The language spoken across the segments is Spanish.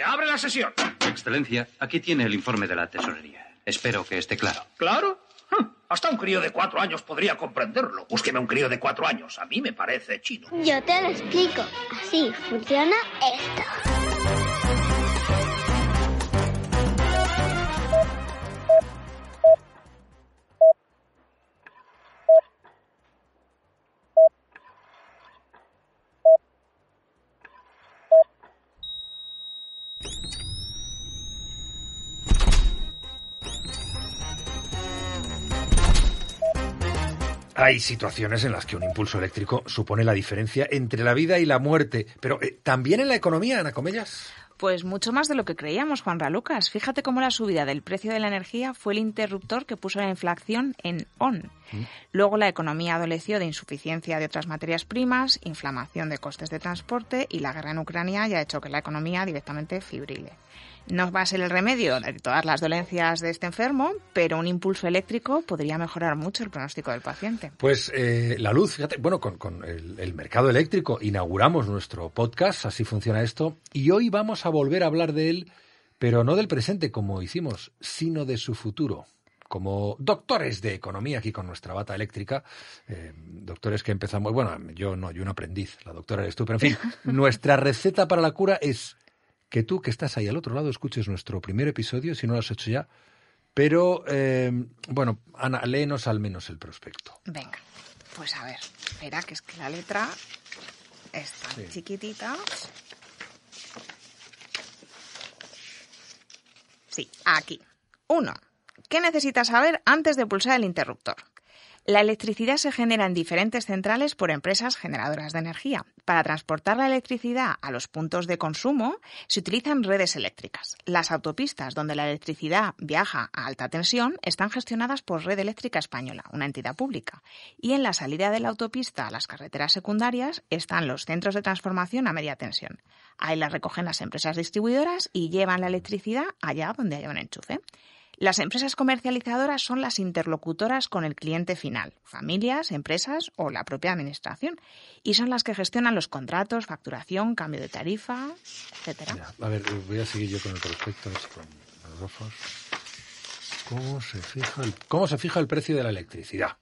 ¡Se abre la sesión! Excelencia, aquí tiene el informe de la tesorería. Espero que esté claro. ¿Claro? Hasta un crío de 4 años podría comprenderlo. Búsqueme un crío de 4 años. A mí me parece chino. Yo te lo explico. Así funciona esto. Hay situaciones en las que un impulso eléctrico supone la diferencia entre la vida y la muerte, pero también en la economía, Ana Comellas. Pues mucho más de lo que creíamos, Juanra Lucas. Fíjate cómo la subida del precio de la energía fue el interruptor que puso la inflación en on. Luego la economía adoleció de insuficiencia de otras materias primas, inflamación de costes de transporte y la guerra en Ucrania ya ha hecho que la economía directamente fibrile. No va a ser el remedio de todas las dolencias de este enfermo, pero un impulso eléctrico podría mejorar mucho el pronóstico del paciente. Pues la luz, fíjate, bueno, con el mercado eléctrico inauguramos nuestro podcast, así funciona esto, y hoy vamos a volver a hablar de él, pero no del presente como hicimos, sino de su futuro. Como doctores de economía aquí con nuestra bata eléctrica, doctores que empezamos, bueno, yo un aprendiz, la doctora eres tú, pero en fin, nuestra receta para la cura es que tú que estás ahí al otro lado escuches nuestro primer episodio, si no lo has hecho ya, pero bueno, Ana, léenos al menos el prospecto. Venga, pues a ver, espera, que es que la letra es tan chiquitita. Sí, aquí. 1. ¿Qué necesitas saber antes de pulsar el interruptor? La electricidad se genera en diferentes centrales por empresas generadoras de energía. Para transportar la electricidad a los puntos de consumo se utilizan redes eléctricas. Las autopistas donde la electricidad viaja a alta tensión están gestionadas por Red Eléctrica Española, una entidad pública. Y en la salida de la autopista a las carreteras secundarias están los centros de transformación a media tensión. Ahí las recogen las empresas distribuidoras y llevan la electricidad allá donde haya un enchufe. Las empresas comercializadoras son las interlocutoras con el cliente final, familias, empresas o la propia administración, y son las que gestionan los contratos, facturación, cambio de tarifa, etcétera. Ya, a ver, voy a seguir yo con el prospecto, con los ojos. ¿Cómo se fija el precio de la electricidad?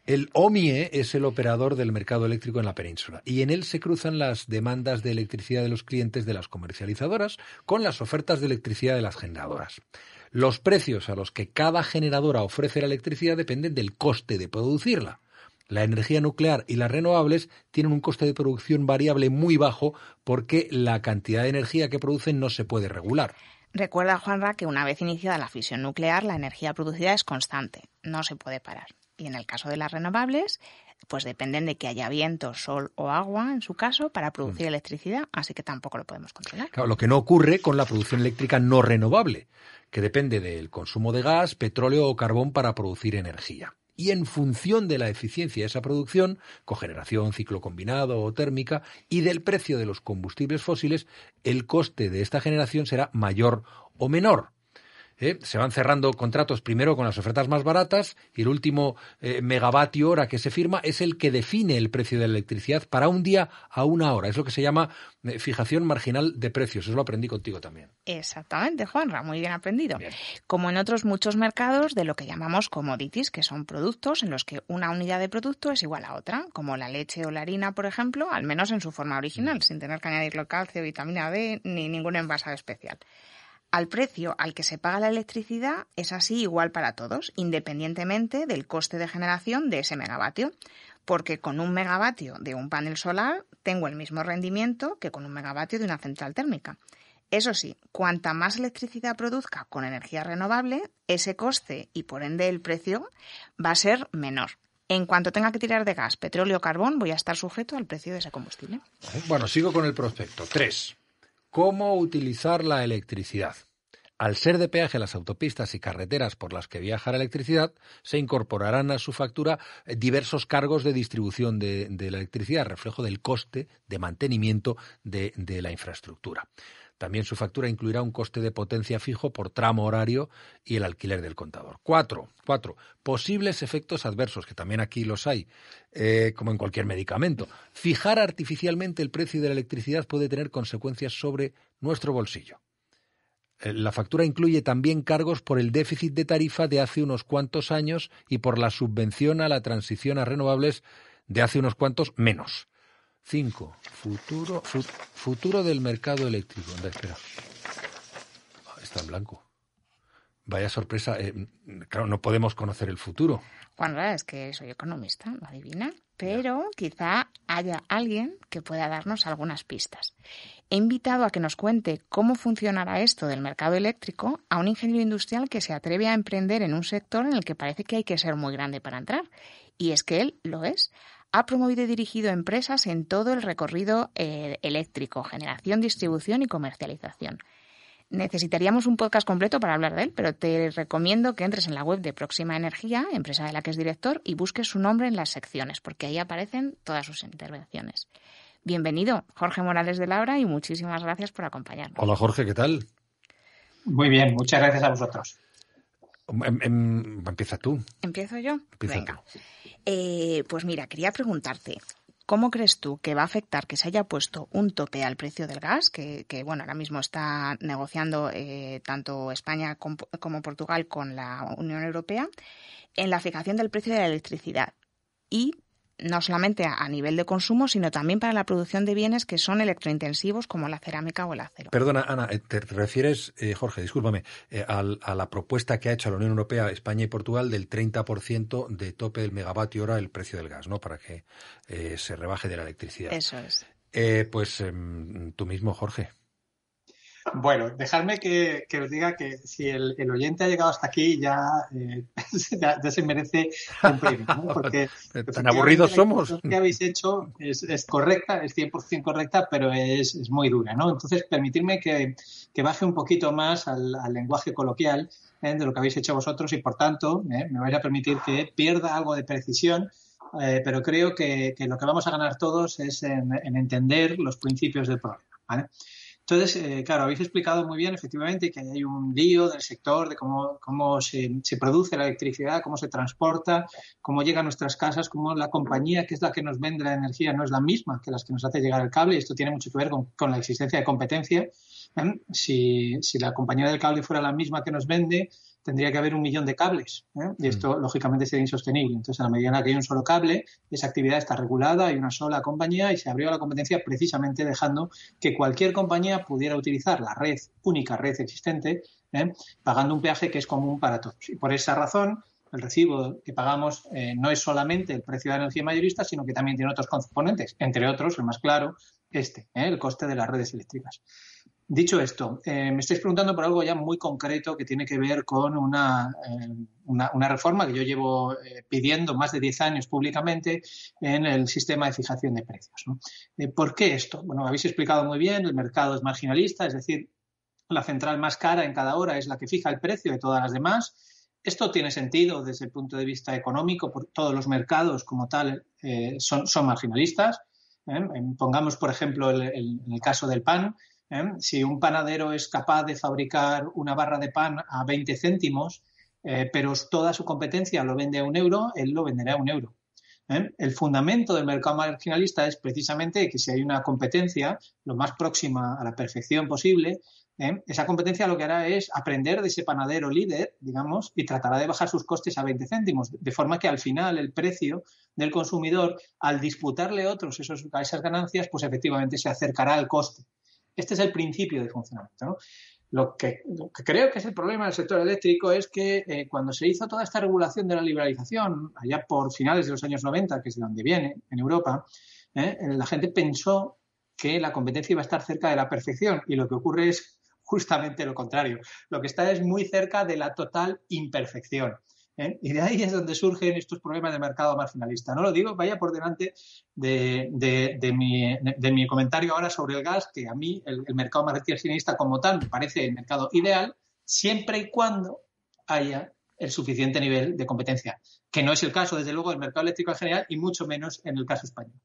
El OMIE es el operador del mercado eléctrico en la península y en él se cruzan las demandas de electricidad de los clientes de las comercializadoras con las ofertas de electricidad de las generadoras. Los precios a los que cada generadora ofrece la electricidad dependen del coste de producirla. La energía nuclear y las renovables tienen un coste de producción variable muy bajo porque la cantidad de energía que producen no se puede regular. Recuerda, Juanra, que una vez iniciada la fisión nuclear, la energía producida es constante, no se puede parar. Y en el caso de las renovables, pues dependen de que haya viento, sol o agua, en su caso, para producir electricidad, así que tampoco lo podemos controlar. Claro, lo que no ocurre con la producción eléctrica no renovable, que depende del consumo de gas, petróleo o carbón para producir energía. Y en función de la eficiencia de esa producción, cogeneración, ciclo combinado o térmica, y del precio de los combustibles fósiles, el coste de esta generación será mayor o menor. Se van cerrando contratos primero con las ofertas más baratas y el último megavatio hora que se firma es el que define el precio de la electricidad para un día a una hora. Es lo que se llama fijación marginal de precios. Eso lo aprendí contigo también. Exactamente, Juanra, muy bien aprendido. Bien. Como en otros muchos mercados de lo que llamamos commodities, que son productos en los que una unidad de producto es igual a otra, como la leche o la harina, por ejemplo, al menos en su forma original, sin tener que añadirle calcio, vitamina D ni ningún envasado especial. Al precio al que se paga la electricidad es así igual para todos, independientemente del coste de generación de ese megavatio, porque con 1 megavatio de un panel solar tengo el mismo rendimiento que con 1 megavatio de una central térmica. Eso sí, cuanta más electricidad produzca con energía renovable, ese coste y por ende el precio va a ser menor. En cuanto tenga que tirar de gas, petróleo o carbón, voy a estar sujeto al precio de ese combustible. Bueno, sigo con el prospecto. 3. ¿Cómo utilizar la electricidad? Al ser de peaje las autopistas y carreteras por las que viaja la electricidad, se incorporarán a su factura diversos cargos de distribución de la electricidad, reflejo del coste de mantenimiento de la infraestructura. También su factura incluirá un coste de potencia fijo por tramo horario y el alquiler del contador. 4. Posibles efectos adversos, que también aquí los hay, como en cualquier medicamento. Fijar artificialmente el precio de la electricidad puede tener consecuencias sobre nuestro bolsillo. La factura incluye también cargos por el déficit de tarifa de hace unos cuantos años y por la subvención a la transición a renovables de hace unos cuantos menos. 5. Futuro del mercado eléctrico. Anda, espera. Está en blanco. Vaya sorpresa. Claro, no podemos conocer el futuro. Bueno, es que soy economista, lo adivina, pero quizá haya alguien que pueda darnos algunas pistas. He invitado a que nos cuente cómo funcionará esto del mercado eléctrico a un ingeniero industrial que se atreve a emprender en un sector en el que parece que hay que ser muy grande para entrar. Y es que él lo es. Ha promovido y dirigido empresas en todo el recorrido eléctrico, generación, distribución y comercialización. Necesitaríamos un podcast completo para hablar de él, pero te recomiendo que entres en la web de Próxima Energía, empresa de la que es director, y busques su nombre en las secciones, porque ahí aparecen todas sus intervenciones. Bienvenido, Jorge Morales de Labra, y muchísimas gracias por acompañarnos. Hola, Jorge, ¿qué tal? Muy bien, muchas gracias a vosotros. Empieza tú. ¿Empiezo yo? Venga. Pues mira, quería preguntarte, ¿cómo crees tú que va a afectar que se haya puesto un tope al precio del gas, que bueno, ahora mismo está negociando tanto España como Portugal con la Unión Europea, en la fijación del precio de la electricidad? Y no solamente a nivel de consumo, sino también para la producción de bienes que son electrointensivos como la cerámica o el acero. Perdona, Ana, ¿te refieres, Jorge, discúlpame, a la propuesta que ha hecho la Unión Europea, España y Portugal del 30% de tope del megavatio hora el precio del gas, ¿no? Para que se rebaje de la electricidad. Eso es. Pues tú mismo, Jorge. Bueno, dejadme que os diga que si el oyente ha llegado hasta aquí ya se merece un premio, ¿no? Porque tan aburridos somos. Lo que habéis hecho es correcta, es 100% correcta, pero es muy dura, ¿no? Entonces, permitidme que baje un poquito más al lenguaje coloquial de lo que habéis hecho vosotros y, por tanto, me vais a permitir que pierda algo de precisión, pero creo que lo que vamos a ganar todos es en entender los principios del problema, ¿vale? Entonces, claro, habéis explicado muy bien, efectivamente, que hay un lío del sector de cómo se produce la electricidad, cómo se transporta, cómo llega a nuestras casas, cómo la compañía, que es la que nos vende la energía, no es la misma que las que nos hace llegar el cable, y esto tiene mucho que ver con la existencia de competencia. Si la compañía del cable fuera la misma que nos vende, tendría que haber 1 millón de cables, y esto lógicamente sería insostenible. Entonces, a la medida en que hay un solo cable, esa actividad está regulada, hay una sola compañía y se abrió la competencia precisamente dejando que cualquier compañía pudiera utilizar la única red existente, pagando un peaje que es común para todos. Y por esa razón, el recibo que pagamos no es solamente el precio de la energía mayorista, sino que también tiene otros componentes, entre otros, el más claro, el coste de las redes eléctricas. Dicho esto, me estáis preguntando por algo ya muy concreto que tiene que ver con una reforma que yo llevo pidiendo más de 10 años públicamente en el sistema de fijación de precios, ¿no? ¿Por qué esto? Bueno, habéis explicado muy bien, el mercado es marginalista, es decir, la central más cara en cada hora es la que fija el precio de todas las demás. Esto tiene sentido desde el punto de vista económico, porque todos los mercados como tal son marginalistas. Pongamos, por ejemplo, el caso del pan. Si un panadero es capaz de fabricar una barra de pan a 20 céntimos, pero toda su competencia lo vende a €1, él lo venderá a €1. El fundamento del mercado marginalista es precisamente que si hay una competencia lo más próxima a la perfección posible, esa competencia lo que hará es aprender de ese panadero líder, digamos, y tratará de bajar sus costes a 20 céntimos, de forma que al final el precio del consumidor, al disputarle a otros esas ganancias, pues efectivamente se acercará al coste. Este es el principio de funcionamiento, ¿no? Lo que creo que es el problema del sector eléctrico es que cuando se hizo toda esta regulación de la liberalización, allá por finales de los años 90, que es de donde viene, en Europa, la gente pensó que la competencia iba a estar cerca de la perfección, y lo que ocurre es justamente lo contrario. Lo que está es muy cerca de la total imperfección. Y de ahí es donde surgen estos problemas de mercado marginalista. No lo digo, vaya por delante de mi comentario ahora sobre el gas, que a mí el mercado marginalista como tal me parece el mercado ideal, siempre y cuando haya el suficiente nivel de competencia, que no es el caso, desde luego, del mercado eléctrico en general y mucho menos en el caso español.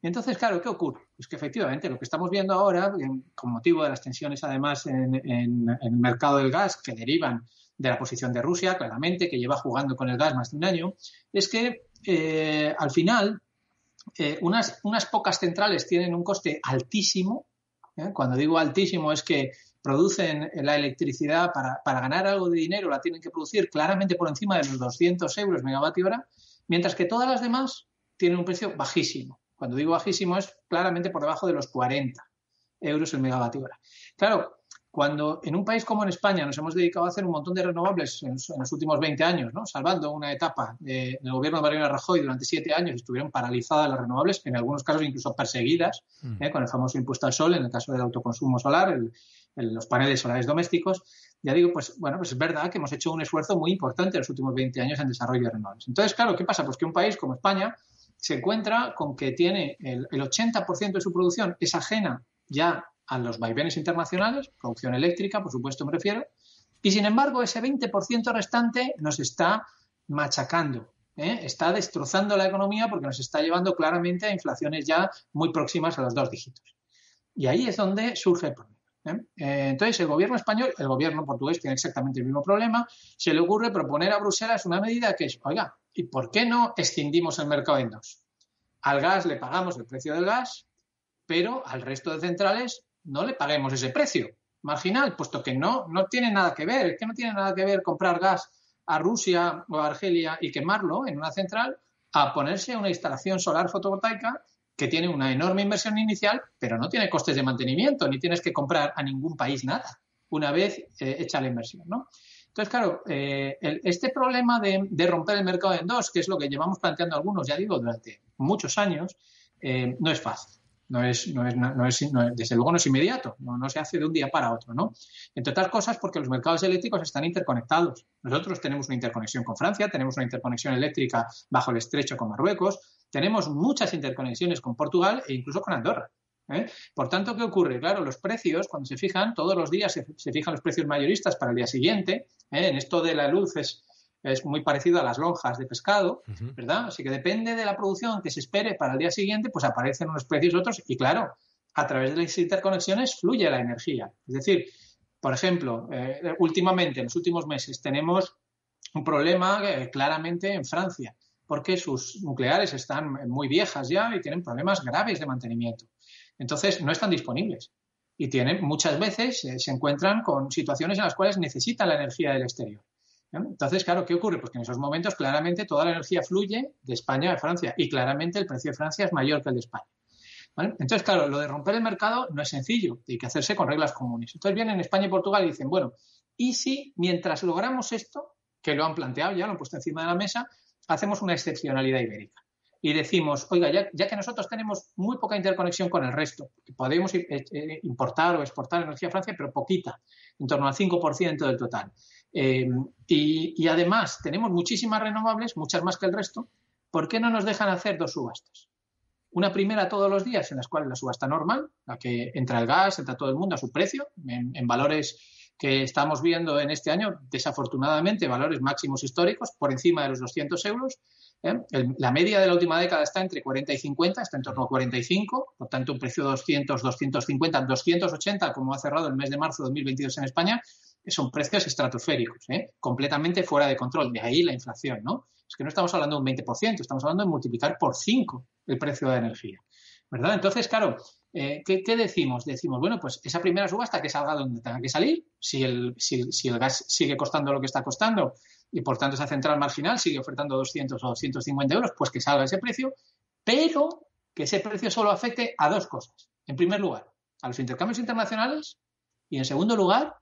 Y entonces, claro, ¿qué ocurre? Pues que efectivamente lo que estamos viendo ahora, con motivo de las tensiones además en el mercado del gas que derivan de la posición de Rusia, claramente, que lleva jugando con el gas más de un año, es que al final unas pocas centrales tienen un coste altísimo. Cuando digo altísimo es que producen la electricidad para ganar algo de dinero, la tienen que producir claramente por encima de los 200 euros megavatio hora, mientras que todas las demás tienen un precio bajísimo. Cuando digo bajísimo es claramente por debajo de los 40 euros el megavatio hora. Claro, cuando en un país como en España nos hemos dedicado a hacer un montón de renovables en los últimos 20 años, ¿no? Salvando una etapa del gobierno de Mariano Rajoy durante 7 años, estuvieron paralizadas las renovables, en algunos casos incluso perseguidas, con el famoso impuesto al sol, en el caso del autoconsumo solar, los paneles solares domésticos. Ya digo, pues es verdad que hemos hecho un esfuerzo muy importante en los últimos 20 años en desarrollo de renovables. Entonces, claro, ¿qué pasa? Pues que un país como España se encuentra con que tiene el 80% de su producción es ajena ya a los vaivenes internacionales, producción eléctrica, por supuesto me refiero, y sin embargo ese 20% restante nos está machacando, está destrozando la economía porque nos está llevando claramente a inflaciones ya muy próximas a los 2 dígitos. Y ahí es donde surge el problema. Entonces el gobierno español, el gobierno portugués tiene exactamente el mismo problema, se le ocurre proponer a Bruselas una medida que es, oiga, ¿y por qué no escindimos el mercado en dos? Al gas le pagamos el precio del gas, pero al resto de centrales no le paguemos ese precio marginal, puesto que no tiene nada que ver. Es que no tiene nada que ver comprar gas a Rusia o a Argelia y quemarlo en una central a ponerse una instalación solar fotovoltaica que tiene una enorme inversión inicial, pero no tiene costes de mantenimiento, ni tienes que comprar a ningún país nada una vez hecha la inversión, ¿no? Entonces, claro, este problema de romper el mercado en dos, que es lo que llevamos planteando algunos, ya digo, durante muchos años, no es fácil. Desde luego no es inmediato, no se hace de un día para otro, ¿no? Entre otras cosas porque los mercados eléctricos están interconectados. Nosotros tenemos una interconexión con Francia, tenemos una interconexión eléctrica bajo el estrecho con Marruecos, tenemos muchas interconexiones con Portugal e incluso con Andorra. Por tanto, ¿qué ocurre? Claro, los precios, cuando se fijan, todos los días se fijan los precios mayoristas para el día siguiente. En esto de la luz es muy parecido a las lonjas de pescado, ¿verdad? Así que depende de la producción que se espere para el día siguiente, pues aparecen unos precios otros y, claro, a través de las interconexiones fluye la energía. Es decir, por ejemplo, últimamente, en los últimos meses, tenemos un problema claramente en Francia, porque sus nucleares están muy viejas ya y tienen problemas graves de mantenimiento. Entonces, no están disponibles. Y muchas veces se encuentran con situaciones en las cuales necesitan la energía del exterior. Entonces, claro, ¿qué ocurre? Pues que en esos momentos claramente toda la energía fluye de España a Francia y claramente el precio de Francia es mayor que el de España. ¿Vale? Entonces, claro, lo de romper el mercado no es sencillo, hay que hacerse con reglas comunes. Entonces vienen España y Portugal y dicen, bueno, ¿y si mientras logramos esto, que lo han planteado ya, lo han puesto encima de la mesa, hacemos una excepcionalidad ibérica? Y decimos, oiga, ya que nosotros tenemos muy poca interconexión con el resto, que podemos importar o exportar energía a Francia, pero poquita, en torno al 5% del total. Y además tenemos muchísimas renovables, muchas más que el resto, ¿por qué no nos dejan hacer 2 subastas? Una primera todos los días, en las cuales la subasta normal, la que entra el gas, entra todo el mundo a su precio, en valores que estamos viendo en este año, desafortunadamente, valores máximos históricos, por encima de los 200 euros. La media de la última década está entre 40 y 50, está en torno a 45, por tanto un precio de 200, 250, 280, como ha cerrado el mes de marzo de 2022 en España, son precios estratosféricos, completamente fuera de control. De ahí la inflación, ¿no? Es que no estamos hablando de un 20%, estamos hablando de multiplicar por 5 el precio de la energía, ¿verdad? Entonces, claro, ¿qué decimos? Decimos, bueno, pues esa primera subasta que salga donde tenga que salir, si el gas sigue costando lo que está costando y por tanto esa central marginal sigue ofertando 200 o 250 euros, pues que salga ese precio, pero que ese precio solo afecte a 2 cosas. En primer lugar, a los intercambios internacionales y en segundo lugar,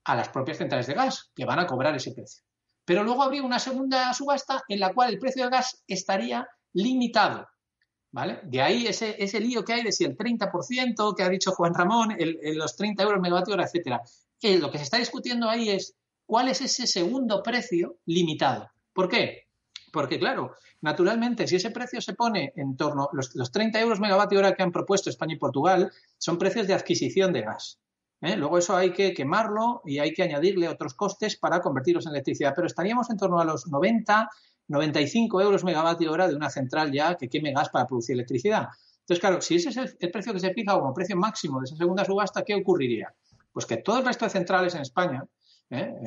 a las propias centrales de gas, que van a cobrar ese precio. Pero luego habría una segunda subasta en la cual el precio del gas estaría limitado, ¿vale? De ahí ese lío que hay de si el 30% que ha dicho Juan Ramón, los 30 euros megavatio hora, etcétera. Lo que se está discutiendo ahí es cuál es ese segundo precio limitado. ¿Por qué? Porque, claro, naturalmente, si ese precio se pone en torno, los 30 euros megavatio hora que han propuesto España y Portugal son precios de adquisición de gas. Luego eso hay que quemarlo y hay que añadirle otros costes para convertirlos en electricidad. Pero estaríamos en torno a los 90, 95 euros megavatio hora de una central ya que queme gas para producir electricidad. Entonces, claro, si ese es el precio que se fija como precio máximo de esa segunda subasta, ¿qué ocurriría? Pues que todo el resto de centrales en España,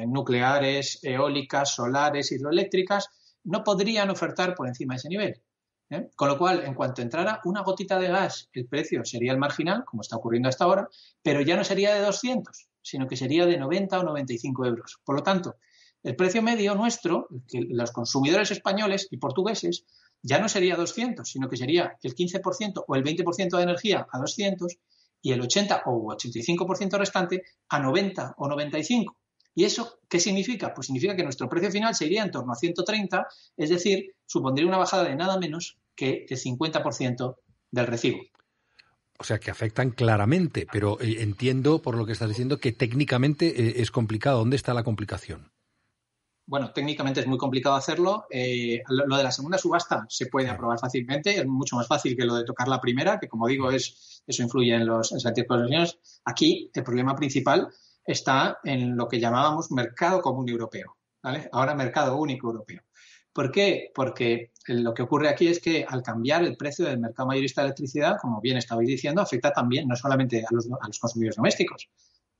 nucleares, eólicas, solares, hidroeléctricas, no podrían ofertar por encima de ese nivel. Con lo cual, en cuanto entrara una gotita de gas, el precio sería el marginal, como está ocurriendo hasta ahora, pero ya no sería de 200, sino que sería de 90 o 95 euros. Por lo tanto, el precio medio nuestro, que los consumidores españoles y portugueses, ya no sería 200, sino que sería el 15% o el 20% de energía a 200 y el 80 o 85% restante a 90 o 95. ¿Y eso qué significa? Pues significa que nuestro precio final se iría en torno a 130, es decir, supondría una bajada de nada menos que el 50% del recibo. O sea, que afectan claramente, pero entiendo por lo que estás diciendo que técnicamente es complicado. ¿Dónde está la complicación? Bueno, técnicamente es muy complicado hacerlo. Lo de la segunda subasta se puede aprobar fácilmente. Es mucho más fácil que lo de tocar la primera, que como digo, eso influye en los incentivos. Aquí el problema principal está en lo que llamábamos mercado común europeo, ¿vale? Ahora mercado único europeo. ¿Por qué? Porque lo que ocurre aquí es que al cambiar el precio del mercado mayorista de electricidad, como bien estabais diciendo, afecta también no solamente a los consumidores domésticos,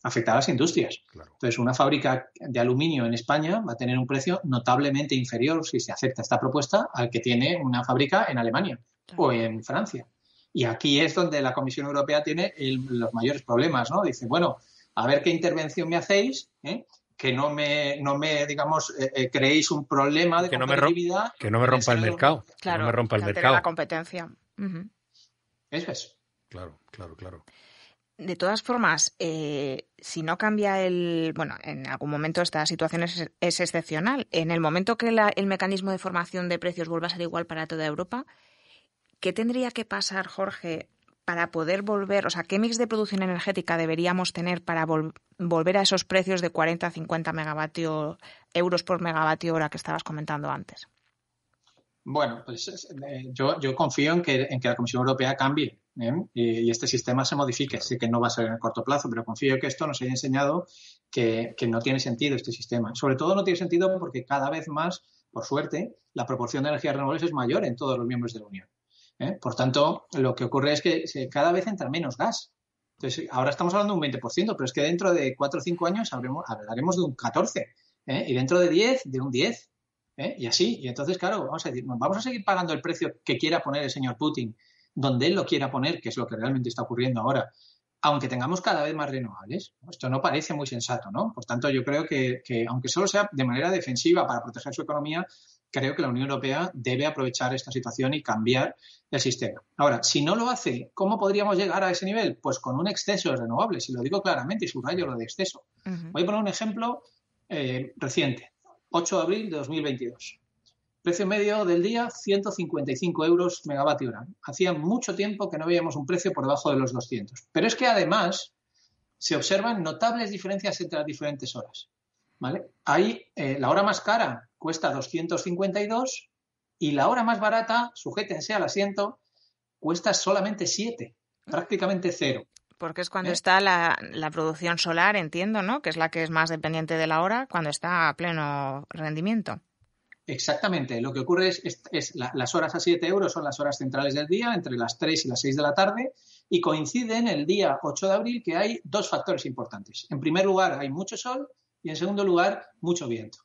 afecta a las industrias. Claro. Entonces, una fábrica de aluminio en España va a tener un precio notablemente inferior, si se acepta esta propuesta, al que tiene una fábrica en Alemania o en Francia. Y aquí es donde la Comisión Europea tiene los mayores problemas, ¿no? Dice, bueno, a ver qué intervención me hacéis, que no me digamos, creéis un problema de competitividad. Que no me rompa el mercado. Claro, que no me rompa el mercado. La competencia. Uh-huh. Eso es. Claro. De todas formas, si no cambia bueno, en algún momento esta situación es excepcional. En el momento que el mecanismo de formación de precios vuelva a ser igual para toda Europa, ¿qué tendría que pasar, Jorge, para poder volver, o sea, qué mix de producción energética deberíamos tener para volver a esos precios de 40 a 50 euros por megavatio hora que estabas comentando antes? Bueno, pues yo confío en que la Comisión Europea cambie y este sistema se modifique. Sé que no va a ser en el corto plazo, pero confío que esto nos haya enseñado que no tiene sentido este sistema. Sobre todo no tiene sentido porque cada vez más, por suerte, la proporción de energías renovables es mayor en todos los miembros de la Unión. Por tanto, lo que ocurre es que cada vez entra menos gas. Entonces, ahora estamos hablando de un 20%, pero es que dentro de 4 o 5 años hablaremos de un 14%, y dentro de 10, de un 10%. Y así. Y entonces, claro, vamos a seguir pagando el precio que quiera poner el señor Putin, donde él lo quiera poner, que es lo que realmente está ocurriendo ahora, aunque tengamos cada vez más renovables. Esto no parece muy sensato, ¿no? Por tanto, yo creo que aunque solo sea de manera defensiva para proteger su economía, creo que la Unión Europea debe aprovechar esta situación y cambiar el sistema. Ahora, si no lo hace, ¿cómo podríamos llegar a ese nivel? Pues con un exceso de renovables, y lo digo claramente y subrayo lo de exceso. Uh-huh. Voy a poner un ejemplo reciente. 8 de abril de 2022. Precio medio del día, 155 euros megavatio hora. Hacía mucho tiempo que no veíamos un precio por debajo de los 200. Pero es que además se observan notables diferencias entre las diferentes horas, ¿vale? Ahí la hora más cara cuesta 252 y la hora más barata, sujétense al asiento, cuesta solamente 7, prácticamente 0. Porque es cuando está la producción solar, entiendo, ¿no? Que es la que es más dependiente de la hora, cuando está a pleno rendimiento. Exactamente. Lo que ocurre es las horas a 7 euros son las horas centrales del día, entre las 3 y las 6 de la tarde, y coinciden el día 8 de abril que hay 2 factores importantes. En primer lugar, hay mucho sol y en segundo lugar, mucho viento,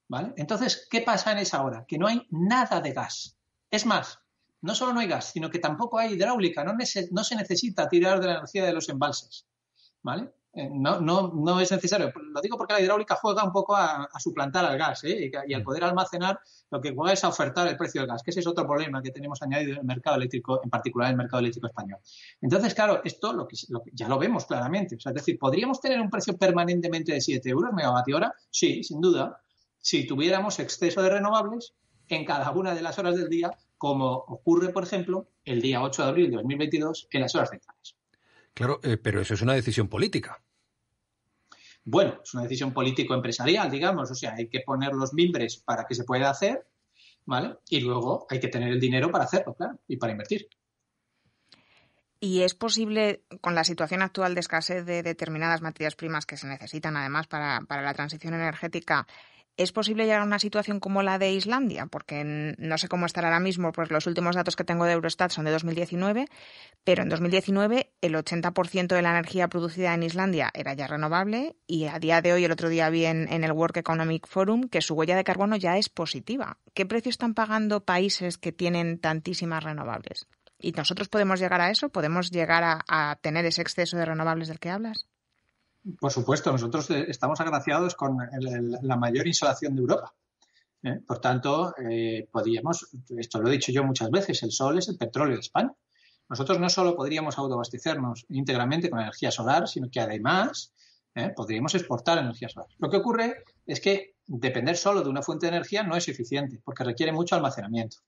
¿vale? Entonces, ¿qué pasa en esa hora? Que no hay nada de gas. Es más, no solo no hay gas, sino que tampoco hay hidráulica, no se necesita tirar de la energía de los embalses, ¿vale? No es necesario. Lo digo porque la hidráulica juega un poco a suplantar al gas, y al poder almacenar, lo que juega es a ofertar el precio del gas, que ese es otro problema que tenemos añadido en el mercado eléctrico, en particular el mercado eléctrico español. Entonces, claro, esto ya lo vemos claramente. O sea, es decir, ¿podríamos tener un precio permanentemente de 7 euros megavatio hora? Sí, sin duda, si tuviéramos exceso de renovables en cada una de las horas del día, como ocurre, por ejemplo, el día 8 de abril de 2022 en las horas centrales. Claro, pero eso es una decisión política. Bueno, es una decisión político-empresarial, digamos. O sea, hay que poner los mimbres para que se pueda hacer, ¿vale? Y luego hay que tener el dinero para hacerlo, claro, y para invertir. ¿Y es posible, con la situación actual de escasez de determinadas materias primas que se necesitan además para la transición energética, ¿es posible llegar a una situación como la de Islandia? Porque no sé cómo estará ahora mismo, pues los últimos datos que tengo de Eurostat son de 2019, pero en 2019 el 80% de la energía producida en Islandia era ya renovable y a día de hoy, el otro día vi en el World Economic Forum que su huella de carbono ya es positiva. ¿Qué precio están pagando países que tienen tantísimas renovables? ¿Y nosotros podemos llegar a eso? ¿Podemos llegar a tener ese exceso de renovables del que hablas? Por supuesto, nosotros estamos agraciados con la mayor insolación de Europa. Por tanto, podríamos, esto lo he dicho yo muchas veces, el sol es el petróleo de España. Nosotros no solo podríamos autoabastecernos íntegramente con energía solar, sino que además podríamos exportar energía solar. Lo que ocurre es que depender solo de una fuente de energía no es eficiente, porque requiere mucho almacenamiento.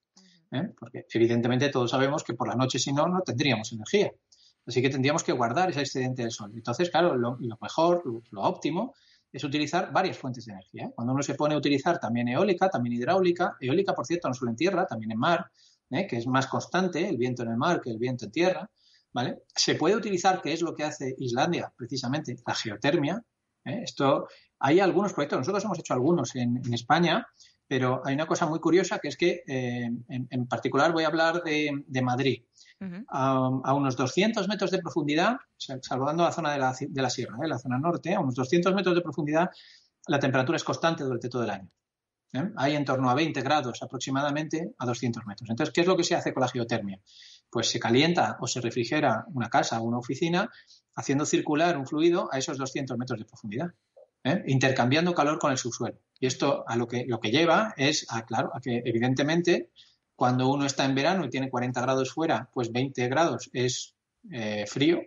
Porque evidentemente todos sabemos que por la noche, si no, no tendríamos energía. Así que tendríamos que guardar ese excedente del sol. Entonces, claro, lo mejor, lo óptimo, es utilizar varias fuentes de energía. Cuando uno se pone a utilizar también eólica, también hidráulica, eólica, por cierto, no solo en tierra, también en mar, que es más constante el viento en el mar que el viento en tierra, ¿vale? Se puede utilizar, que es lo que hace Islandia, precisamente, la geotermia. Esto, hay algunos proyectos, nosotros hemos hecho algunos en España, pero hay una cosa muy curiosa que es que, en particular, voy a hablar de Madrid. Uh-huh. A unos 200 metros de profundidad, salvando la zona de la sierra, la zona norte, a unos 200 metros de profundidad, la temperatura es constante durante todo el año. Hay en torno a 20 grados aproximadamente a 200 metros. Entonces, ¿qué es lo que se hace con la geotermia? Pues se calienta o se refrigera una casa o una oficina haciendo circular un fluido a esos 200 metros de profundidad, intercambiando calor con el subsuelo. Y esto a lo que lleva es a que evidentemente cuando uno está en verano y tiene 40 grados fuera, pues 20 grados es frío.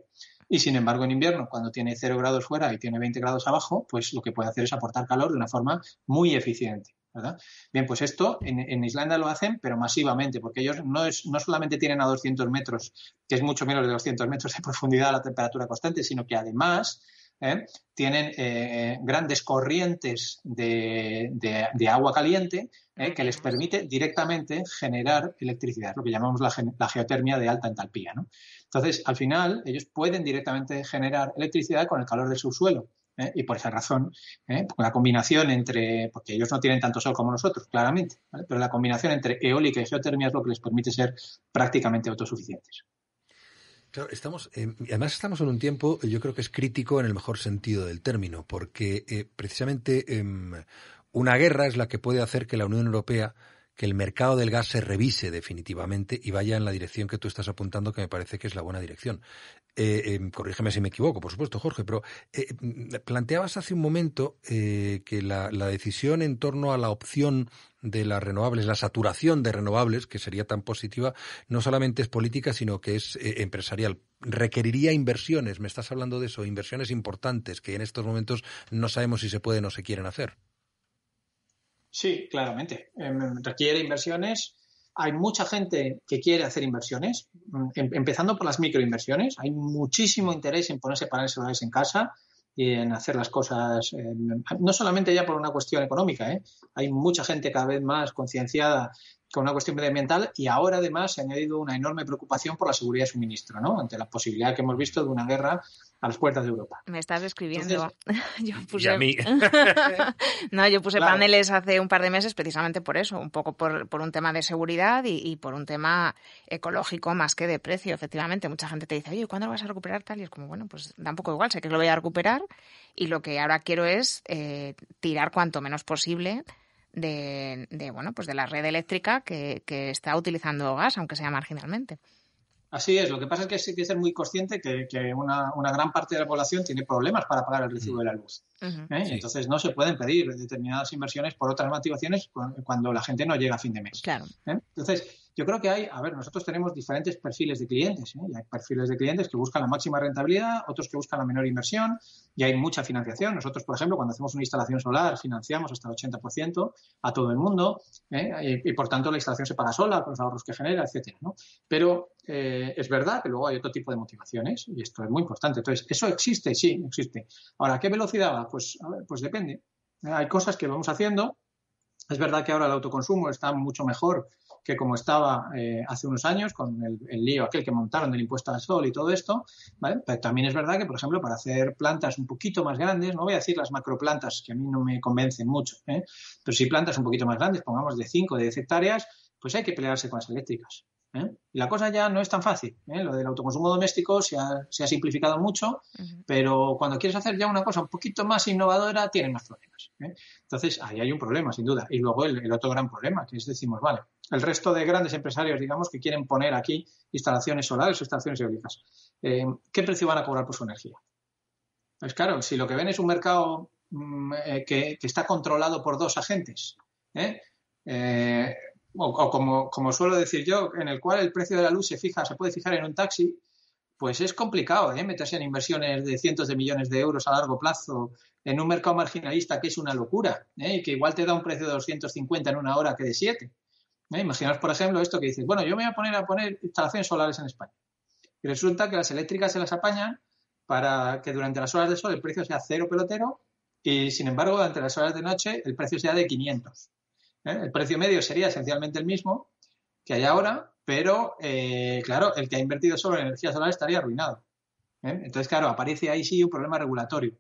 Y sin embargo, en invierno, cuando tiene 0 grados fuera y tiene 20 grados abajo, pues lo que puede hacer es aportar calor de una forma muy eficiente, ¿verdad? Bien, pues esto en Islandia lo hacen, pero masivamente, porque ellos no solamente tienen a 200 metros, que es mucho menos de 200 metros de profundidad la temperatura constante, sino que además tienen grandes corrientes de agua caliente que les permite directamente generar electricidad, lo que llamamos la geotermia de alta entalpía, ¿no? Entonces, al final, ellos pueden directamente generar electricidad con el calor del subsuelo. Y por esa razón, la combinación porque ellos no tienen tanto sol como nosotros, claramente, ¿vale? Pero la combinación entre eólica y geotermia es lo que les permite ser prácticamente autosuficientes. Claro, además estamos en un tiempo, yo creo que es crítico en el mejor sentido del término, porque precisamente una guerra es la que puede hacer que la Unión Europea, que el mercado del gas se revise definitivamente y vaya en la dirección que tú estás apuntando, que me parece que es la buena dirección. Corrígeme si me equivoco, por supuesto, Jorge, pero planteabas hace un momento que la decisión en torno a la opción de las renovables, la saturación de renovables, que sería tan positiva, no solamente es política, sino que es empresarial. Requeriría inversiones, me estás hablando de eso, inversiones importantes que en estos momentos no sabemos si se pueden o se quieren hacer. Sí, claramente. Requiere inversiones. Hay mucha gente que quiere hacer inversiones, empezando por las microinversiones. Hay muchísimo interés en ponerse paneles solares en casa y en hacer las cosas, no solamente ya por una cuestión económica, hay mucha gente cada vez más concienciada con una cuestión medioambiental y ahora además se ha añadido una enorme preocupación por la seguridad de suministro, ¿no? Ante la posibilidad que hemos visto de una guerra a las puertas de Europa. Me estás describiendo. Y a mí. No, yo puse paneles hace un par de meses precisamente por eso, un poco por un tema de seguridad y por un tema ecológico más que de precio. Efectivamente, mucha gente te dice, oye, ¿cuándo lo vas a recuperar tal? Y es como, bueno, pues da un poco igual, sé que lo voy a recuperar y lo que ahora quiero es tirar cuanto menos posible de la red eléctrica que está utilizando gas, aunque sea marginalmente. Así es, lo que pasa es que hay que ser muy consciente que una gran parte de la población tiene problemas para pagar el recibo de la luz. Uh-huh. Sí. Entonces no se pueden pedir determinadas inversiones por otras motivaciones cuando la gente no llega a fin de mes. Claro. Entonces, yo creo que nosotros tenemos diferentes perfiles de clientes. Y hay perfiles de clientes que buscan la máxima rentabilidad, otros que buscan la menor inversión, y hay mucha financiación. Nosotros, por ejemplo, cuando hacemos una instalación solar, financiamos hasta el 80% a todo el mundo, y por tanto la instalación se paga sola, con los ahorros que genera, etcétera, ¿no? Pero es verdad que luego hay otro tipo de motivaciones, y esto es muy importante. Entonces, ¿eso existe? Sí, existe. Ahora, ¿a qué velocidad va? Pues depende. Hay cosas que vamos haciendo. Es verdad que ahora el autoconsumo está mucho mejor que como estaba hace unos años con el lío aquel que montaron del impuesto al sol y todo esto, ¿vale? Pero también es verdad que, por ejemplo, para hacer plantas un poquito más grandes, no voy a decir las macroplantas que a mí no me convencen mucho, pero sí plantas un poquito más grandes, pongamos de 5 o de 10 hectáreas, pues hay que pelearse con las eléctricas. Y la cosa ya no es tan fácil. Lo del autoconsumo doméstico se ha simplificado mucho, uh-huh. Pero cuando quieres hacer ya una cosa un poquito más innovadora, tienes más problemas. Entonces, ahí hay un problema, sin duda. Y luego el otro gran problema, que es, decimos, vale, el resto de grandes empresarios, digamos, que quieren poner aquí instalaciones solares o instalaciones eólicas, ¿qué precio van a cobrar por su energía? Pues claro, si lo que ven es un mercado que está controlado por dos agentes, o como suelo decir yo, en el cual el precio de la luz se puede fijar en un taxi, pues es complicado meterse en inversiones de cientos de millones de euros a largo plazo en un mercado marginalista que es una locura, y que igual te da un precio de 250 en una hora que de 7. Imaginaos, por ejemplo, esto que dices, bueno, yo me voy a poner instalaciones solares en España. Y resulta que las eléctricas se las apañan para que durante las horas de sol el precio sea cero pelotero y, sin embargo, durante las horas de noche el precio sea de 500. El precio medio sería esencialmente el mismo que hay ahora, pero, claro, el que ha invertido solo en energía solar estaría arruinado. Entonces, claro, aparece ahí sí un problema regulatorio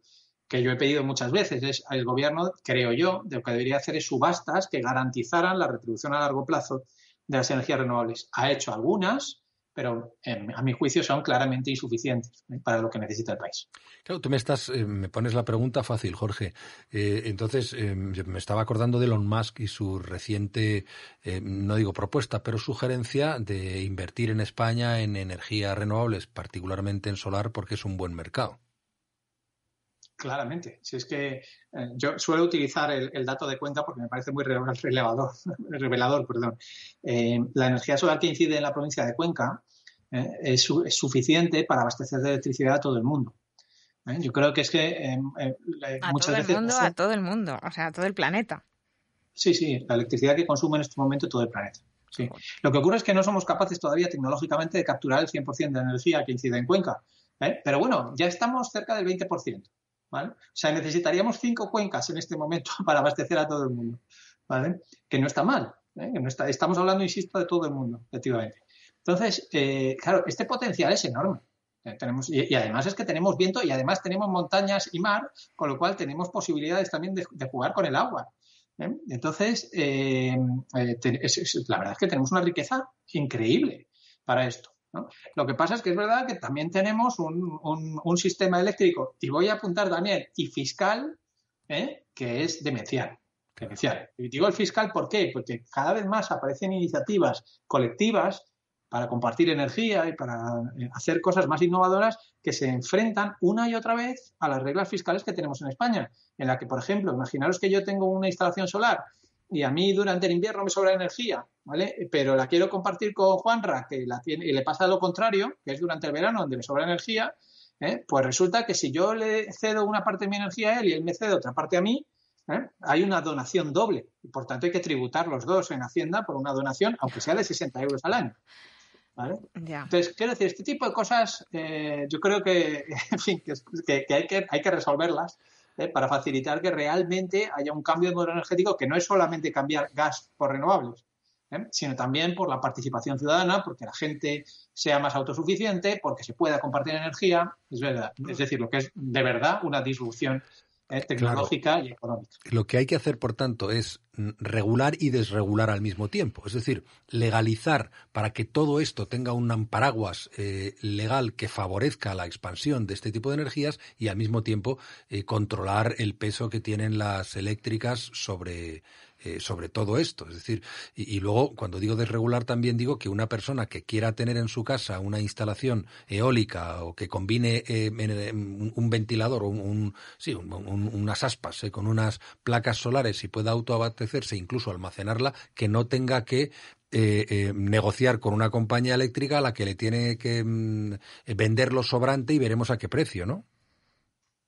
que yo he pedido muchas veces. El gobierno, creo yo, lo que debería hacer es subastas que garantizaran la retribución a largo plazo de las energías renovables. Ha hecho algunas, pero a mi juicio son claramente insuficientes para lo que necesita el país. Claro, tú me pones la pregunta fácil, Jorge. Entonces, me estaba acordando de Elon Musk y su reciente, no digo propuesta, pero sugerencia de invertir en España en energías renovables, particularmente en solar, porque es un buen mercado. Claramente. Si es que yo suelo utilizar el dato de Cuenca porque me parece muy revelador. La energía solar que incide en la provincia de Cuenca es suficiente para abastecer de electricidad a todo el mundo. Yo creo que es que muchas veces... A todo el mundo, o sea, a todo el planeta. Sí, la electricidad que consume en este momento todo el planeta. Sí. Lo que ocurre es que no somos capaces todavía tecnológicamente de capturar el 100% de energía que incide en Cuenca. Pero bueno, ya estamos cerca del 20%. ¿Vale? O sea, necesitaríamos 5 cuencas en este momento para abastecer a todo el mundo, ¿vale? Que no está mal, que no está, estamos hablando, insisto, de todo el mundo, efectivamente. Entonces, claro, este potencial es enorme. Y además es que tenemos viento y además tenemos montañas y mar, con lo cual tenemos posibilidades también de jugar con el agua. Entonces, la verdad es que tenemos una riqueza increíble para esto, ¿no? Lo que pasa es que es verdad que también tenemos un sistema eléctrico, y voy a apuntar también, y fiscal, que es demencial. Y digo el fiscal, ¿por qué? Porque cada vez más aparecen iniciativas colectivas para compartir energía y para hacer cosas más innovadoras que se enfrentan una y otra vez a las reglas fiscales que tenemos en España, en la que, por ejemplo, imaginaros que yo tengo una instalación solar y a mí durante el invierno me sobra energía, ¿vale? Pero la quiero compartir con Juanra, que la tiene, y le pasa lo contrario, que es durante el verano donde me sobra energía, pues resulta que si yo le cedo una parte de mi energía a él y él me cede otra parte a mí, hay una donación doble. Y por tanto hay que tributar los dos en Hacienda por una donación, aunque sea de 60 euros al año. ¿Vale? Ya. Entonces, quiero decir, este tipo de cosas yo creo que, en fin, que hay que resolverlas para facilitar que realmente haya un cambio de modelo energético que no es solamente cambiar gas por renovables, sino también por la participación ciudadana, porque la gente sea más autosuficiente, porque se pueda compartir energía, es verdad. Es decir, lo que es de verdad una disrupción tecnológica y económica. Lo que hay que hacer, por tanto, es regular y desregular al mismo tiempo. Es decir, legalizar para que todo esto tenga un paraguas legal que favorezca la expansión de este tipo de energías y al mismo tiempo controlar el peso que tienen las eléctricas sobre todo esto. Es decir, y luego, cuando digo desregular, también digo que una persona que quiera tener en su casa una instalación eólica o que combine un ventilador o unas aspas con unas placas solares y pueda autoabastecerse, incluso almacenarla, que no tenga que negociar con una compañía eléctrica a la que le tiene que vender lo sobrante y veremos a qué precio, ¿no?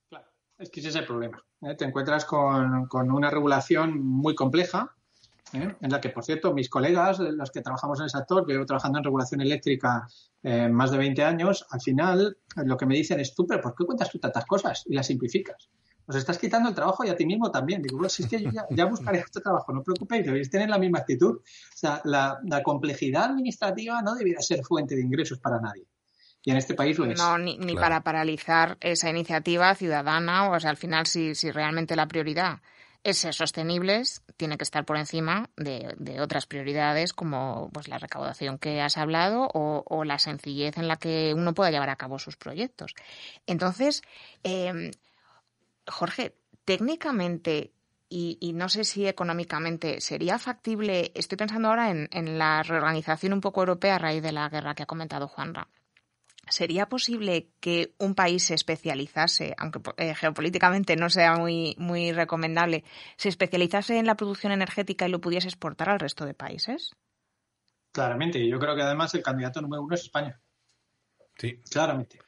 Claro, es que ese es el problema. Te encuentras con una regulación muy compleja, en la que, por cierto, mis colegas, los que trabajamos en el sector, que llevo trabajando en regulación eléctrica más de 20 años, al final lo que me dicen es, tú, pero ¿por qué cuentas tú tantas cosas y las simplificas? Os estás quitando el trabajo y a ti mismo también. Digo, bueno, si es que yo ya buscaré este trabajo, no os preocupéis, debéis tener la misma actitud. O sea, la complejidad administrativa no debiera ser fuente de ingresos para nadie. Y en este país lo es. No, ni claro, para paralizar esa iniciativa ciudadana. O sea, al final, si realmente la prioridad es ser sostenibles, tiene que estar por encima de otras prioridades como pues la recaudación que has hablado o la sencillez en la que uno pueda llevar a cabo sus proyectos. Entonces, Jorge, técnicamente y no sé si económicamente sería factible, estoy pensando ahora en la reorganización un poco europea a raíz de la guerra que ha comentado Juanra. ¿Sería posible que un país se especializase, aunque geopolíticamente no sea muy recomendable, se especializase en la producción energética y lo pudiese exportar al resto de países? Claramente. Yo creo que además el candidato número 1 es España. Sí. Claramente.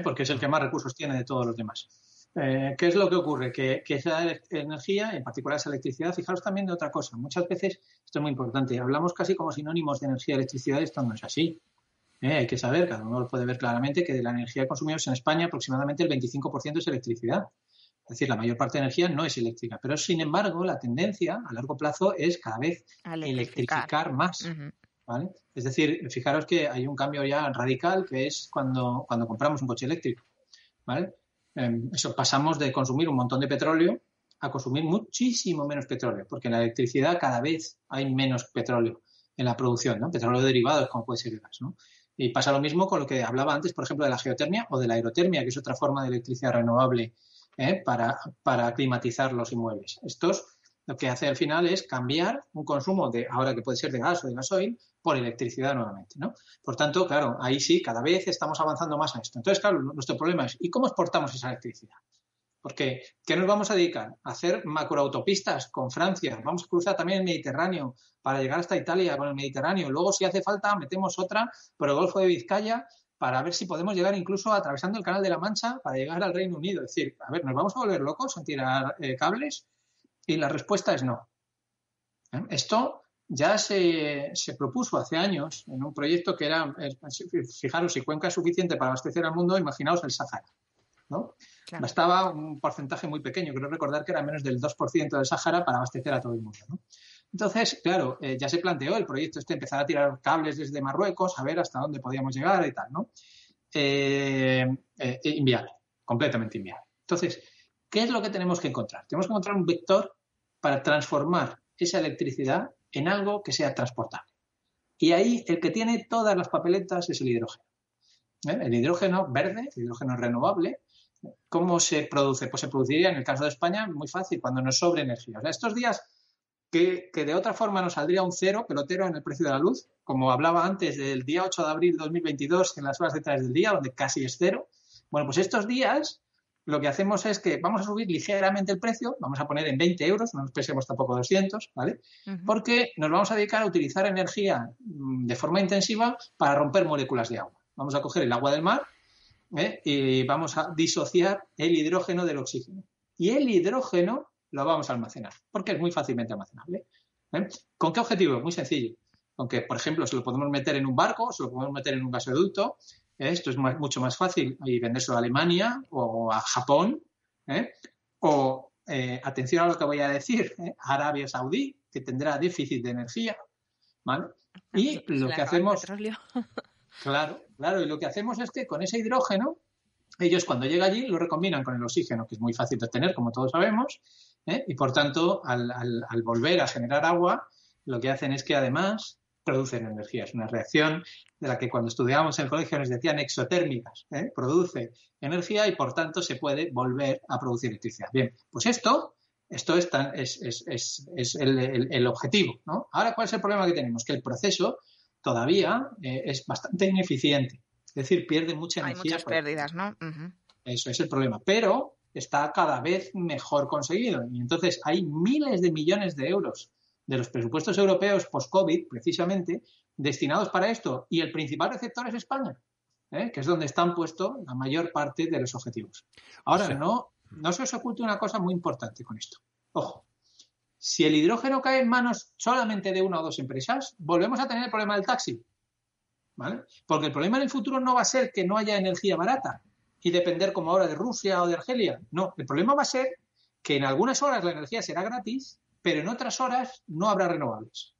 Porque es el que más recursos tiene de todos los demás. ¿Qué es lo que ocurre? Que esa energía, en particular esa electricidad, fijaros también de otra cosa. Muchas veces, esto es muy importante, hablamos casi como sinónimos de energía y electricidad y esto no es así. Hay que saber, cada uno lo puede ver claramente, que de la energía que consumimos en España aproximadamente el 25% es electricidad. Es decir, la mayor parte de energía no es eléctrica. Pero, sin embargo, la tendencia a largo plazo es cada vez electrificar más. Uh-huh. ¿Vale? Es decir, fijaros que hay un cambio ya radical que es cuando compramos un coche eléctrico. ¿Vale? Eso pasamos de consumir un montón de petróleo a consumir muchísimo menos petróleo, porque en la electricidad cada vez hay menos petróleo en la producción, ¿no? Petróleo derivado, como puede ser el gas, ¿no? Y pasa lo mismo con lo que hablaba antes, por ejemplo, de la geotermia o de la aerotermia, que es otra forma de electricidad renovable para climatizar los inmuebles. Estos lo que hace al final es cambiar un consumo de, ahora que puede ser de gas o de gasoil, por electricidad nuevamente, ¿no? Por tanto, claro, ahí sí, cada vez estamos avanzando más a esto. Entonces, claro, nuestro problema es, ¿y cómo exportamos esa electricidad? Porque, ¿qué nos vamos a dedicar? ¿A hacer macroautopistas con Francia? Vamos a cruzar también el Mediterráneo para llegar hasta Italia con el Mediterráneo. Luego, si hace falta, metemos otra por el Golfo de Vizcaya para ver si podemos llegar incluso atravesando el Canal de la Mancha para llegar al Reino Unido. Es decir, a ver, ¿nos vamos a volver locos en tirar cables? Y la respuesta es no. Esto ya se propuso hace años en un proyecto que era, fijaros, si Cuenca es suficiente para abastecer al mundo, imaginaos el Sáhara, ¿no? Claro. Bastaba un porcentaje muy pequeño, creo recordar que era menos del 2% del Sáhara para abastecer a todo el mundo, ¿no? Entonces, claro, ya se planteó el proyecto empezar a tirar cables desde Marruecos, a ver hasta dónde podíamos llegar y tal, ¿no? Inviable, completamente inviable. Entonces, ¿qué es lo que tenemos que encontrar? Tenemos que encontrar un vector para transformar esa electricidad en algo que sea transportable. Y ahí el que tiene todas las papeletas es el hidrógeno. El hidrógeno verde, el hidrógeno renovable. ¿Cómo se produce? Pues se produciría, en el caso de España, muy fácil, cuando nos sobre energía. O sea, estos días que de otra forma nos saldría un cero pelotero en el precio de la luz, como hablaba antes del día 8 de abril de 2022 en las horas detrás del día, donde casi es cero. Bueno, pues estos días lo que hacemos es que vamos a subir ligeramente el precio, vamos a poner en 20 euros, no nos pensemos tampoco 200, ¿vale? Uh-huh. Porque nos vamos a dedicar a utilizar energía de forma intensiva para romper moléculas de agua. Vamos a coger el agua del mar y vamos a disociar el hidrógeno del oxígeno. Y el hidrógeno lo vamos a almacenar, porque es muy fácilmente almacenable. ¿Con qué objetivo? Muy sencillo. Aunque, por ejemplo, se lo podemos meter en un barco, se lo podemos meter en un gasoducto. Esto es mucho más fácil y vendérselo a Alemania o a Japón. Atención a lo que voy a decir, a Arabia Saudí, que tendrá déficit de energía. ¿Vale? Y lo que hacemos... Claro, y lo que hacemos es que con ese hidrógeno, ellos cuando llega allí lo recombinan con el oxígeno, que es muy fácil de obtener, como todos sabemos, y por tanto, al volver a generar agua, lo que hacen es que además producen energía. Es una reacción de la que cuando estudiábamos en el colegio nos decían exotérmicas. Produce energía y por tanto se puede volver a producir electricidad. Bien, pues esto es el objetivo, ¿no? Ahora, ¿cuál es el problema que tenemos? Que el proceso todavía es bastante ineficiente. Es decir, pierde mucha energía. Hay muchas pérdidas, ¿no? Uh-huh. Eso es el problema. Pero está cada vez mejor conseguido. Y entonces hay miles de millones de euros de los presupuestos europeos post-COVID, precisamente, destinados para esto. Y el principal receptor es España, que es donde están puestos la mayor parte de los objetivos. Ahora, no se os oculte una cosa muy importante con esto. Ojo, si el hidrógeno cae en manos solamente de una o dos empresas, volvemos a tener el problema del taxi, ¿vale? Porque el problema en el futuro no va a ser que no haya energía barata y depender como ahora de Rusia o de Argelia. No, el problema va a ser que en algunas horas la energía será gratis, pero en otras horas no habrá renovables.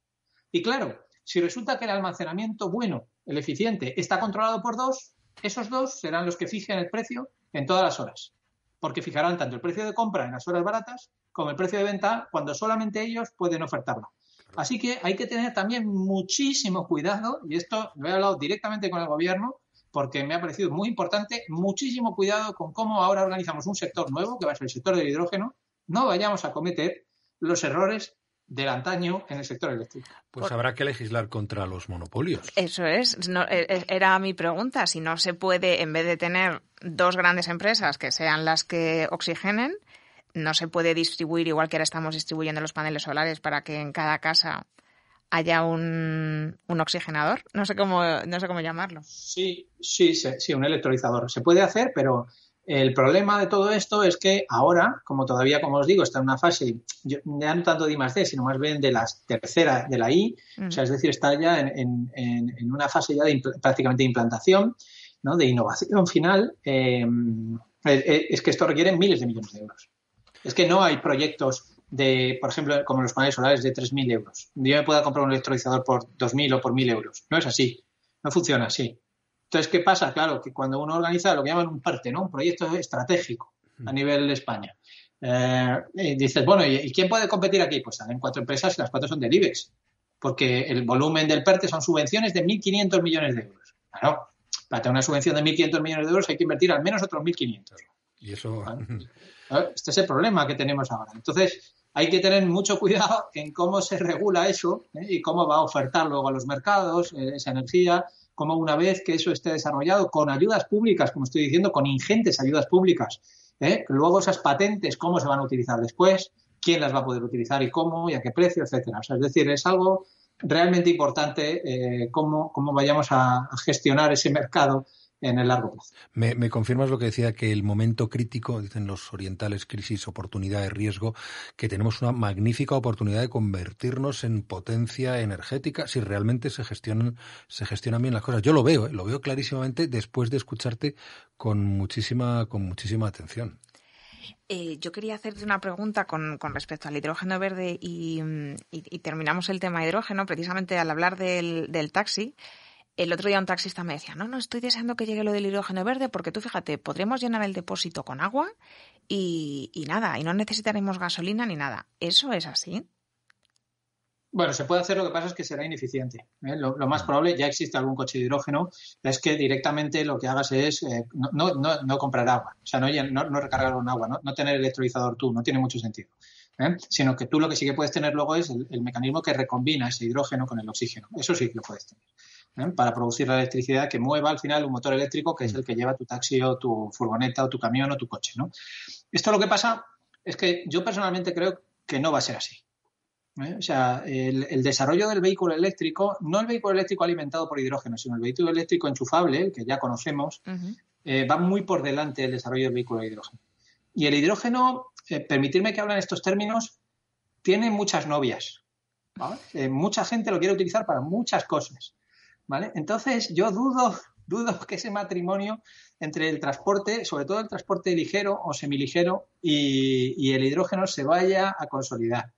Y claro, si resulta que el almacenamiento bueno, el eficiente, está controlado por dos, esos dos serán los que fijen el precio en todas las horas. Porque fijarán tanto el precio de compra en las horas baratas como el precio de venta cuando solamente ellos pueden ofertarlo. Así que hay que tener también muchísimo cuidado, y esto lo he hablado directamente con el gobierno porque me ha parecido muy importante, muchísimo cuidado con cómo ahora organizamos un sector nuevo, que va a ser el sector del hidrógeno. No vayamos a cometer los errores del antaño en el sector eléctrico. Pues habrá que legislar contra los monopolios. Eso es. No, era mi pregunta. Si no se puede, en vez de tener dos grandes empresas que sean las que oxigenen, no se puede distribuir igual que ahora estamos distribuyendo los paneles solares para que en cada casa haya un oxigenador. No sé cómo llamarlo. Sí, un electrolizador. Se puede hacer, pero el problema de todo esto es que ahora, como todavía, como os digo, está en una fase, ya no tanto de I+D, sino más bien de la tercera, de la I, o sea, es decir, está ya en una fase ya de prácticamente de implantación, ¿no? De innovación final, es que esto requiere miles de millones de euros. Es que no hay proyectos de, por ejemplo, como los paneles solares de 3.000 euros. Yo me pueda comprar un electrolizador por 2.000 o por 1.000 euros. No es así. No funciona así. Entonces, ¿qué pasa? Claro, que cuando uno organiza lo que llaman un PERTE, ¿no? Un proyecto estratégico a nivel de España. Y dices, bueno, ¿y quién puede competir aquí? Pues salen 4 empresas y las 4 son del IBEX. Porque el volumen del PERTE son subvenciones de 1.500 millones de euros. Claro, para tener una subvención de 1.500 millones de euros hay que invertir al menos otros 1.500. Y eso... ¿Vale? Este es el problema que tenemos ahora. Entonces, hay que tener mucho cuidado en cómo se regula eso, y cómo va a ofertar luego a los mercados esa energía, cómo una vez que eso esté desarrollado con ayudas públicas, como estoy diciendo, con ingentes ayudas públicas, luego esas patentes, cómo se van a utilizar después, quién las va a poder utilizar y cómo y a qué precio, etcétera. O sea, es decir, es algo realmente importante cómo vayamos a gestionar ese mercado en el largo plazo. Me confirmas lo que decía, que el momento crítico, dicen los orientales, crisis, oportunidad, riesgo, que tenemos una magnífica oportunidad de convertirnos en potencia energética si realmente se gestionan bien las cosas. Yo lo veo clarísimamente después de escucharte con muchísima atención. Yo quería hacerte una pregunta con respecto al hidrógeno verde y terminamos el tema hidrógeno precisamente al hablar del taxi. El otro día un taxista me decía, no, estoy deseando que llegue lo del hidrógeno verde porque tú fíjate, podremos llenar el depósito con agua y nada, y no necesitaremos gasolina ni nada. ¿Eso es así? Bueno, se puede hacer, lo que pasa es que será ineficiente. Lo más probable, ya existe algún coche de hidrógeno, es que directamente lo que hagas es no comprar agua, o sea, no recargar con agua, no tener electrolizador tú, no tiene mucho sentido. Sino que tú lo que sí que puedes tener luego es el mecanismo que recombina ese hidrógeno con el oxígeno. Eso sí que lo puedes tener. Para producir la electricidad que mueva al final un motor eléctrico que es el que lleva tu taxi o tu furgoneta o tu camión o tu coche, ¿no? Esto lo que pasa es que yo personalmente creo que no va a ser así. O sea, el desarrollo del vehículo eléctrico, no el vehículo eléctrico alimentado por hidrógeno, sino el vehículo eléctrico enchufable, el que ya conocemos, va muy por delante del desarrollo del vehículo de hidrógeno. Y el hidrógeno, permitirme que hable en estos términos, tiene muchas novias, ¿vale? Mucha gente lo quiere utilizar para muchas cosas, ¿vale? Entonces, yo dudo que ese matrimonio entre el transporte, sobre todo el transporte ligero o semiligero y el hidrógeno se vaya a consolidar.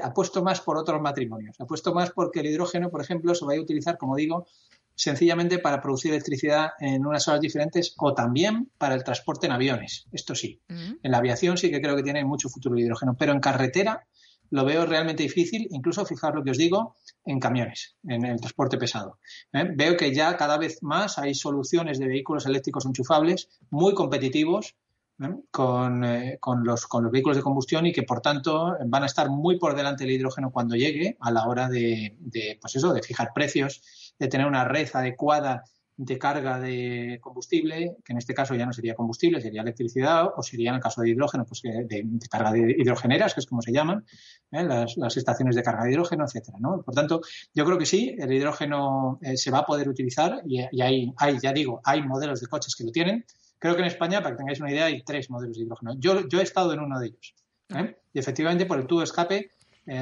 Apuesto más por otros matrimonios. Apuesto más porque el hidrógeno, por ejemplo, se vaya a utilizar, como digo, sencillamente para producir electricidad en unas horas diferentes o también para el transporte en aviones. Esto sí. En la aviación sí que creo que tiene mucho futuro el hidrógeno, pero en carretera lo veo realmente difícil, incluso, fijaros lo que os digo, en camiones, en el transporte pesado. Veo que ya cada vez más hay soluciones de vehículos eléctricos enchufables muy competitivos con los vehículos de combustión y que, por tanto, van a estar muy por delante del hidrógeno cuando llegue a la hora de fijar precios, de tener una red adecuada de carga de combustible, que en este caso ya no sería combustible, sería electricidad, o sería en el caso de hidrógeno, pues de carga de hidrogeneras, que es como se llaman, las estaciones de carga de hidrógeno, etcétera, ¿no? Por tanto, yo creo que sí, el hidrógeno se va a poder utilizar y hay modelos de coches que lo tienen. Creo que en España, para que tengáis una idea, hay 3 modelos de hidrógeno. Yo he estado en uno de ellos. Y efectivamente por el tubo de escape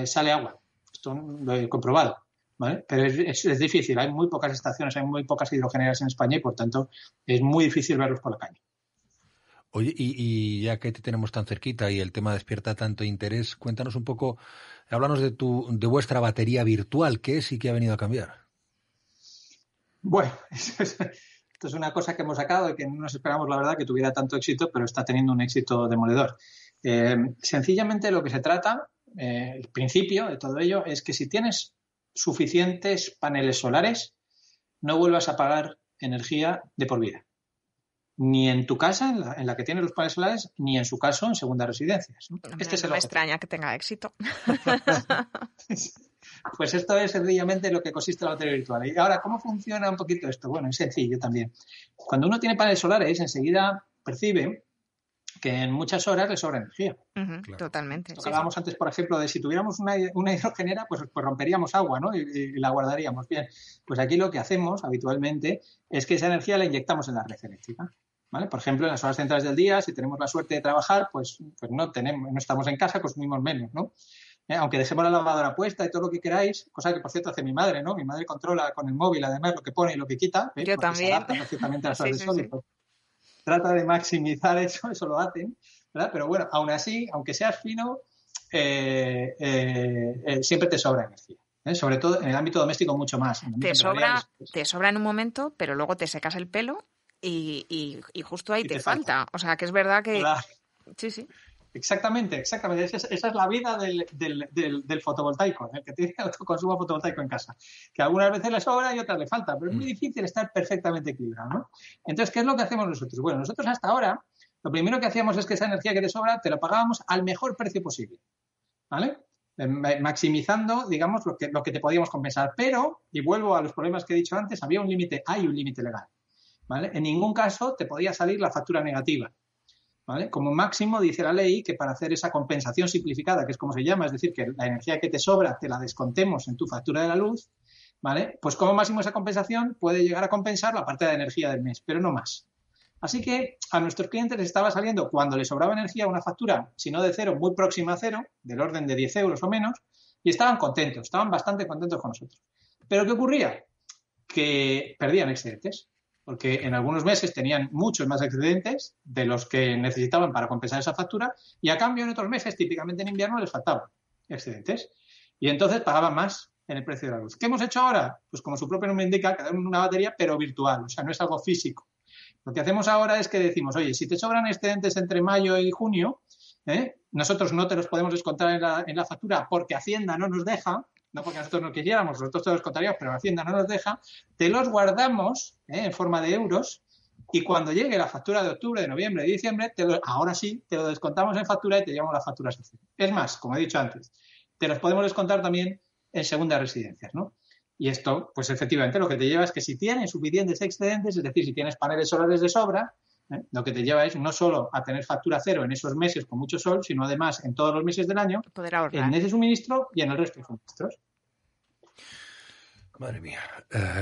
sale agua. Esto lo he comprobado. ¿Vale? Pero es difícil. Hay muy pocas estaciones, hay muy pocas hidrogeneras en España y por tanto es muy difícil verlos por la calle. Oye, y ya que te tenemos tan cerquita y el tema despierta tanto interés, cuéntanos un poco, háblanos de vuestra batería virtual. ¿Qué es y qué ha venido a cambiar? Bueno, esto es una cosa que hemos sacado y que no nos esperamos, la verdad, que tuviera tanto éxito, pero está teniendo un éxito demoledor. Sencillamente lo que se trata, el principio de todo ello, es que si tienes suficientes paneles solares, no vuelvas a pagar energía de por vida. ni en tu casa, en la que tienes los paneles solares, ni en su caso en segundas residencias, ¿no? Este es el extraña que tenga éxito. Pues esto es sencillamente lo que consiste la batería virtual. Y ahora, ¿cómo funciona un poquito esto? Bueno, es sencillo también. Cuando uno tiene paneles solares, enseguida percibe que en muchas horas le sobra energía. Claro. Totalmente. Lo que hablábamos antes, por ejemplo, de si tuviéramos una hidrogenera, pues romperíamos agua, ¿no? Y la guardaríamos. Bien, pues aquí lo que hacemos habitualmente es que esa energía la inyectamos en la red eléctrica, ¿vale? Por ejemplo, en las horas centrales del día, si tenemos la suerte de trabajar, pues no estamos en casa, consumimos menos, ¿no? Aunque dejemos la lavadora puesta y todo lo que queráis, cosa que por cierto hace mi madre, ¿no? Mi madre controla con el móvil además lo que pone y lo que quita. Yo también. Se adapta perfectamente a las horas de sol. Sí. Trata de maximizar eso lo hacen, ¿verdad? Pero bueno, aún así, aunque seas fino, siempre te sobra energía. Sobre todo en el ámbito doméstico mucho más. Te sobra en un momento, pero luego te secas el pelo y justo ahí te falta. O sea, que es verdad que... Claro. Sí. Exactamente. Esa es la vida del fotovoltaico, el que tiene autoconsumo fotovoltaico en casa. Que algunas veces le sobra y otras le falta, pero es muy difícil estar perfectamente equilibrado, ¿no? Entonces, ¿qué es lo que hacemos nosotros? Bueno, nosotros hasta ahora, lo primero que hacíamos es que esa energía que te sobra te la pagábamos al mejor precio posible, ¿vale? Maximizando, digamos, lo que te podíamos compensar. Pero, y vuelvo a los problemas que he dicho antes, hay un límite legal, ¿vale? En ningún caso te podía salir la factura negativa. ¿Vale? Como máximo dice la ley que para hacer esa compensación simplificada, que es como se llama, es decir, que la energía que te sobra te la descontemos en tu factura de la luz, ¿vale? Pues como máximo esa compensación puede llegar a compensar la parte de la energía del mes, pero no más. Así que a nuestros clientes les estaba saliendo, cuando les sobraba energía, una factura, si no de cero, muy próxima a cero, del orden de 10 euros o menos, y estaban contentos, estaban bastante contentos con nosotros. ¿Pero qué ocurría? Que perdían excedentes. Porque en algunos meses tenían muchos más excedentes de los que necesitaban para compensar esa factura y a cambio en otros meses, típicamente en invierno, les faltaban excedentes. Y entonces pagaban más en el precio de la luz. ¿Qué hemos hecho ahora? Pues como su propio nombre indica, quedar en una batería pero virtual, o sea, no es algo físico. Lo que hacemos ahora es que decimos, oye, si te sobran excedentes entre mayo y junio, nosotros no te los podemos descontar en la factura porque Hacienda no nos deja, no porque nosotros no quisiéramos, nosotros te los contaríamos, pero Hacienda no nos deja, te los guardamos en forma de euros y cuando llegue la factura de octubre, de noviembre, de diciembre, ahora sí, te lo descontamos en factura y te llevamos las facturas a cero. Es más, como he dicho antes, te los podemos descontar también en segundas residencias, ¿no? Y esto, pues efectivamente, lo que te lleva es que si tienes suficientes excedentes, es decir, si tienes paneles solares de sobra, lo que te lleva es no solo a tener factura cero en esos meses con mucho sol, sino además en todos los meses del año, poder ahorrar en ese suministro y en el resto de suministros. Madre mía,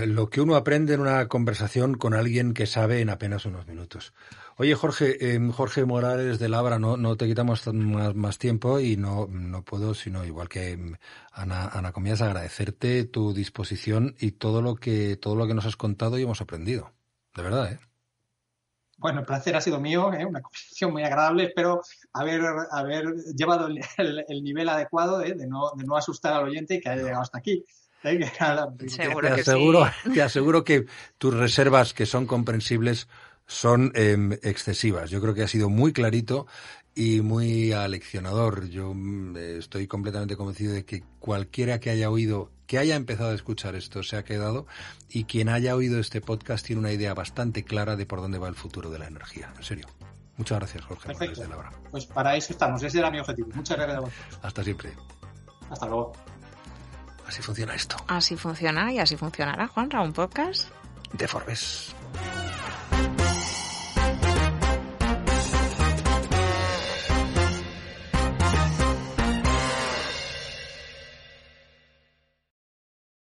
lo que uno aprende en una conversación con alguien que sabe en apenas unos minutos. Oye, Jorge Morales de Labra, no te quitamos más tiempo y no puedo, sino igual que Ana Comías, agradecerte tu disposición y todo lo que nos has contado y hemos aprendido. De verdad, ¿eh? Bueno, el placer ha sido mío, una conversación muy agradable. Espero haber llevado el nivel adecuado de no asustar al oyente y que haya llegado hasta aquí. Seguro que sí. Te aseguro que tus reservas, que son comprensibles, son excesivas. Yo creo que ha sido muy clarito y muy aleccionador. Yo estoy completamente convencido de que cualquiera que haya empezado a escuchar esto se ha quedado, y quien haya oído este podcast tiene una idea bastante clara de por dónde va el futuro de la energía. En serio. Muchas gracias, Jorge. Perfecto. De Labra. Pues para eso estamos. Ese era mi objetivo. Muchas gracias a vosotros. Hasta siempre. Hasta luego. Así funciona esto. Así funciona y así funcionará, Juanra, un podcast de Forbes.